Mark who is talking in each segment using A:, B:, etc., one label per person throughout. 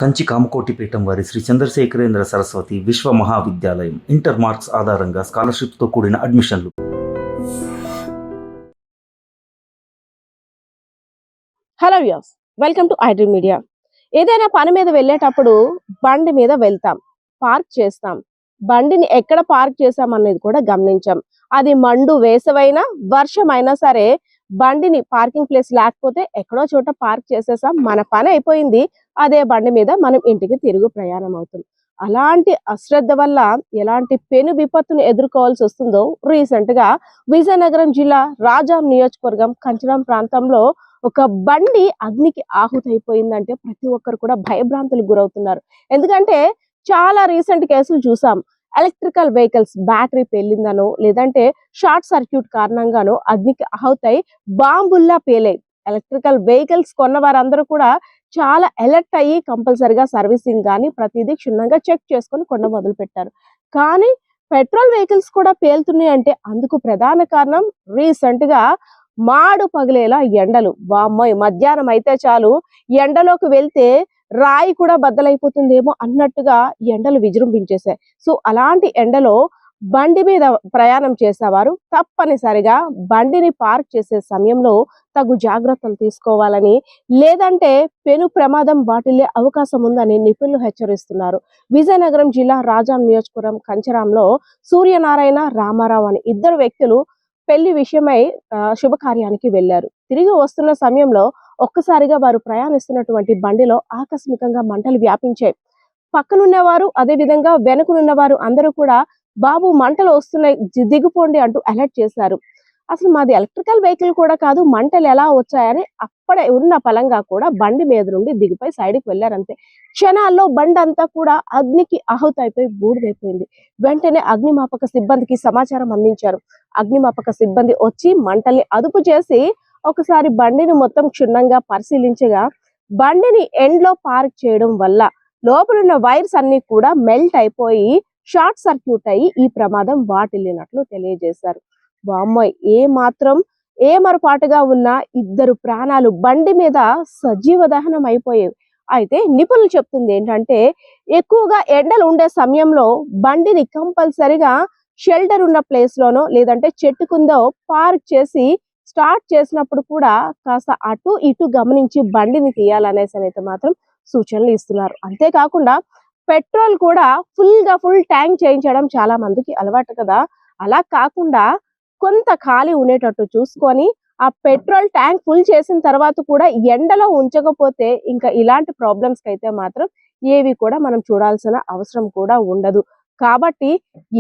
A: కంచి కామకోటి పీఠం వారి శ్రీ చంద్రశేఖరేంద్ర సరస్వతి విశ్వ మహావిద్యాలయం ఇంటర్ మార్క్స్ ఆధారంగా స్కాలర్షిప్తో కూడిన అడ్మిషన్లు.
B: Hello views, welcome to iDream media. ఏదైనా పని మీద వెళ్ళేటప్పుడు బండి మీద వెళ్తాం, పార్క్ చేస్తాం. బండిని ఎక్కడ పార్క్ చేసాం అనేది కూడా గమనించాం. అది మండు వేసవైనా వర్షమైనా సరే బండిని పార్కింగ్ ప్లేస్ లేకపోతే ఎక్కడో చోట పార్క్ చేసేసాం, మన పని అయిపోయింది. అదే బండి మీద మనం ఇంటికి తిరుగు ప్రయాణం అవుతాం. అలాంటి అశ్రద్ధ వల్ల ఎలాంటి పెను విపత్తును ఎదుర్కోవాల్సి వస్తుందో రీసెంట్ గా విజయనగరం జిల్లా రాజాం నియోజకవర్గం కంచరం ప్రాంతంలో ఒక బండి అగ్నికి ఆహుతైపోయిందంటే ప్రతి ఒక్కరు కూడా భయభ్రాంతులకు గురవుతున్నారు. ఎందుకంటే చాలా రీసెంట్ కేసులు చూసాం. ఎలక్ట్రికల్ వెహికల్స్ బ్యాటరీ పేలిందనో లేదంటే షార్ట్ సర్క్యూట్ కారణంగానో అగ్నికి ఆహుతై బాంబుల్లా పేలాయి. ఎలక్ట్రికల్ వెహికల్స్ కొన్న వారందరూ కూడా చాలా అలర్ట్ అయ్యి కంపల్సరిగా సర్వీసింగ్ కానీ ప్రతిదీ క్షుణ్ణంగా చెక్ చేసుకొని కొండ మొదలు పెట్టారు. కానీ పెట్రోల్ వెహికల్స్ కూడా పేలుతున్నాయి అంటే అందుకు ప్రధాన కారణం రీసెంట్ గా మాడు పగిలేలా ఎండలు. వామ్మోయ్, మధ్యాహ్నం అయితే చాలు ఎండలోకి వెళ్తే రాయి కూడా బద్దలైపోతుందేమో అన్నట్టుగా ఎండలు విజృంభించేశాయి. సో అలాంటి ఎండలో బండి మీద ప్రయాణం చేసేవారు తప్పనిసరిగా బండిని పార్క్ చేసే సమయంలో తగు జాగ్రత్తలు తీసుకోవాలని, లేదంటే పెను ప్రమాదం వాటిల్లే అవకాశం ఉందని నిపుణులు హెచ్చరిస్తున్నారు. విజయనగరం జిల్లా రాజాం నియోజకవర్గం కంచరాంలో సూర్యనారాయణ, రామారావు అని ఇద్దరు వ్యక్తులు పెళ్లి విషయమై శుభకార్యానికి వెళ్లారు. తిరిగి వస్తున్న సమయంలో ఒక్కసారిగా వారు ప్రయాణిస్తున్నటువంటి బండిలో ఆకస్మికంగా మంటలు వ్యాపించాయి. పక్కనున్నవారు అదే విధంగా వెనుకనున్నవారు అందరూ కూడా బాబు మంటలు వస్తున్నాయి, దిగిపోండి అంటూ అలర్ట్ చేశారు. అసలు మాది ఎలక్ట్రికల్ వెహికల్ కూడా కాదు, మంటలు ఎలా వచ్చాయని అప్పుడే ఉన్న పలంగా కూడా బండి మీద నుండి దిగిపోయి సైడ్కి వెళ్ళారంతే. క్షణాల్లో బండి అంతా కూడా అగ్నికి ఆహుతైపోయి బూడిదైపోయింది. వెంటనే అగ్నిమాపక సిబ్బందికి సమాచారం అందించారు. అగ్నిమాపక సిబ్బంది వచ్చి మంటల్ని అదుపు చేసి ఒకసారి బండిని మొత్తం క్షుణ్ణంగా పరిశీలించగా బండిని ఎండ్ లో పార్క్ చేయడం వల్ల లోపలున్న వైర్స్ అన్ని కూడా మెల్ట్ అయిపోయి షార్ట్ సర్క్యూట్ అయ్యి ఈ ప్రమాదం వాటిల్లినట్లు తెలియజేశారు. వామ్మోయ్, ఏమరపాటుగా ఉన్న ఇద్దరు ప్రాణాలు బండి మీద సజీవ దహనం అయిపోయేవి. అయితే నిపుణులు చెప్తుంది ఏంటంటే ఎక్కువగా ఎండలు ఉండే సమయంలో బండిని కంపల్సరిగా షెల్టర్ ఉన్న ప్లేస్ లోనో లేదంటే చెట్టు కిందో పార్క్ చేసి స్టార్ట్ చేసినప్పుడు కూడా కాస్త అటు ఇటు గమనించి బండిని తీయాలనేసి అయితే మాత్రం సూచనలు ఇస్తున్నారు. అంతేకాకుండా పెట్రోల్ కూడా ఫుల్ ట్యాంక్ చేయించడం చాలా మందికి అలవాటు కదా. అలా కాకుండా కొంత ఖాళీ ఉండేటట్టు చూసుకొని ఆ పెట్రోల్ ట్యాంక్ ఫుల్ చేసిన తర్వాత కూడా ఎండలో ఉంచకపోతే ఇంకా ఇలాంటి ప్రాబ్లమ్స్ కి అయితే మాత్రం ఏవి కూడా మనం చూడాల్సిన అవసరం కూడా ఉండదు. కాబట్టి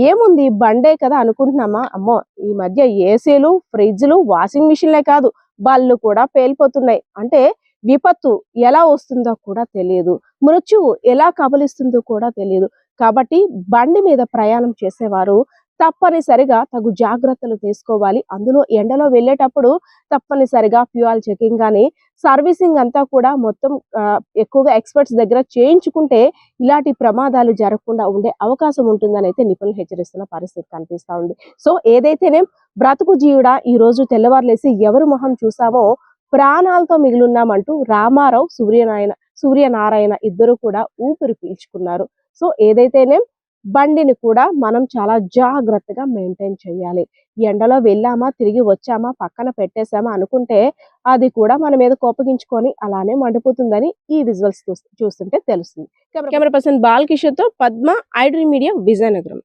B: ఏముంది బండే కదా అనుకుంటున్నామా, అమ్మో ఈ మధ్య ఏసీలు, ఫ్రిడ్జ్లు, వాషింగ్ మిషన్లే కాదు బళ్ళు కూడా పేలిపోతున్నాయి. అంటే విపత్తు ఎలా వస్తుందో కూడా తెలియదు, మృత్యువు ఎలా కబలిస్తుందో కూడా తెలియదు. కాబట్టి బండి మీద ప్రయాణం చేసేవారు తప్పనిసరిగా తగు జాగ్రత్తలు తీసుకోవాలి. అందులో ఎండలో వెళ్ళేటప్పుడు తప్పనిసరిగా ఫ్యూయల్ చెకింగ్ కానీ సర్వీసింగ్ అంతా కూడా మొత్తం ఎక్కువగా ఎక్స్పర్ట్స్ దగ్గర చేయించుకుంటే ఇలాంటి ప్రమాదాలు జరగకుండా ఉండే అవకాశం ఉంటుందని అయితే నిపుణులు హెచ్చరిస్తున్న పరిస్థితి కనిపిస్తా ఉంది. సో ఏదైతేనే బ్రతుకు జీవుడా ఈ రోజు తెల్లవారులేసి ఎవరు మొహం చూసామో ప్రాణాలతో మిగిలిన్నామంటూ రామారావు, సూర్యనారాయణ ఇద్దరు కూడా ఊపిరి పీల్చుకున్నారు. సో ఏదైతేనే బండిని కూడా మనం చాలా జాగ్రత్తగా మెయింటైన్ చేయాలి. ఎండలో వెళ్ళామా, తిరిగి వచ్చామా, పక్కన పెట్టేసామా అనుకుంటే అది కూడా మన మీద కోపగించుకొని అలానే మండిపోతుందని ఈ విజువల్స్ చూస్తుంటే తెలుస్తుంది. కెమెరా పర్సన్ బాలకిషోర్ తో పద్మ, ఐడ్రీమ్ మీడియా, విజయనగరం.